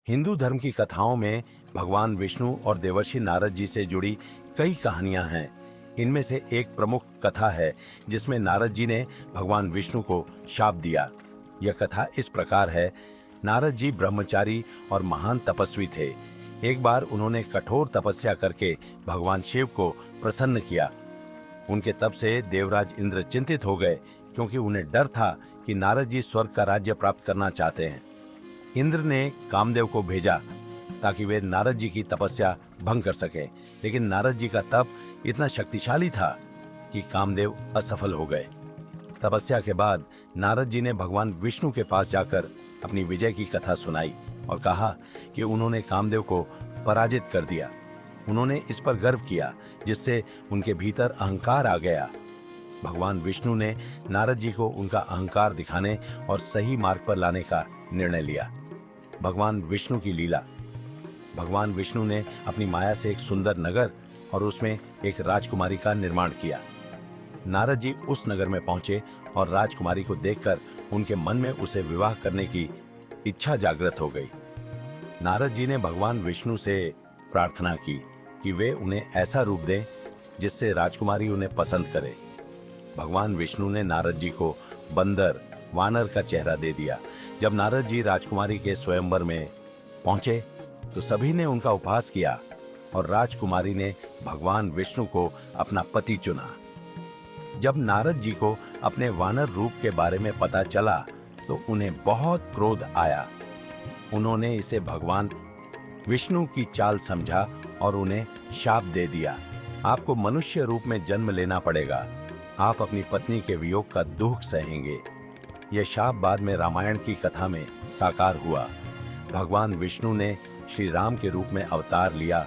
हिंदू धर्म की कथाओं में भगवान विष्णु और देवर्षि नारद जी से जुड़ी कई कहानियां हैं। इनमें से एक प्रमुख कथा है जिसमें नारद जी ने भगवान विष्णु को शाप दिया। यह कथा इस प्रकार है। नारद जी ब्रह्मचारी और महान तपस्वी थे। एक बार उन्होंने कठोर तपस्या करके भगवान शिव को प्रसन्न किया। उनके तप से देवराज इंद्र चिंतित हो गए, क्योंकि उन्हें डर था कि नारद जी स्वर्ग का राज्य प्राप्त करना चाहते हैं। इंद्र ने कामदेव को भेजा ताकि वे नारद जी की तपस्या भंग कर सके, लेकिन नारद जी का तप इतना शक्तिशाली था कि कामदेव असफल हो गए। तपस्या के बाद नारद जी ने भगवान विष्णु के पास जाकर अपनी विजय की कथा सुनाई और कहा कि उन्होंने कामदेव को पराजित कर दिया। उन्होंने इस पर गर्व किया, जिससे उनके भीतर अहंकार आ गया। भगवान विष्णु ने नारद जी को उनका अहंकार दिखाने और सही मार्ग पर लाने का निर्णय लिया। भगवान विष्णु की लीला। भगवान विष्णु ने अपनी माया से एक सुंदर नगर और उसमें एक राजकुमारी का निर्माण किया। नारद जी उस नगर में पहुंचे और राजकुमारी को देखकर उनके मन में उसे विवाह करने की इच्छा जागृत हो गई। नारद जी ने भगवान विष्णु से प्रार्थना की कि वे उन्हें ऐसा रूप दें जिससे राजकुमारी उन्हें पसंद करे। भगवान विष्णु ने नारद जी को बंदर, वानर का चेहरा दे दिया। जब नारद जी राजकुमारी के स्वयंवर में पहुंचे तो सभी ने उनका उपहास किया और राजकुमारी ने भगवान विष्णु को अपना पति चुना। जब नारद जी को अपने वानर रूप के बारे में पता चला तो उन्हें बहुत क्रोध आया। उन्होंने इसे भगवान विष्णु की चाल समझा और उन्हें शाप दे दिया। आपको मनुष्य रूप में जन्म लेना पड़ेगा। आप अपनी पत्नी के वियोग का दुख सहेंगे। यह शाप बाद में रामायण की कथा में साकार हुआ। भगवान विष्णु ने श्री राम के रूप में अवतार लिया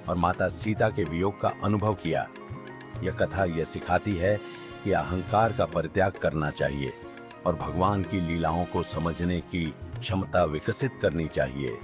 और माता सीता के वियोग का अनुभव किया। यह कथा यह सिखाती है कि अहंकार का परित्याग करना चाहिए और भगवान की लीलाओं को समझने की क्षमता विकसित करनी चाहिए।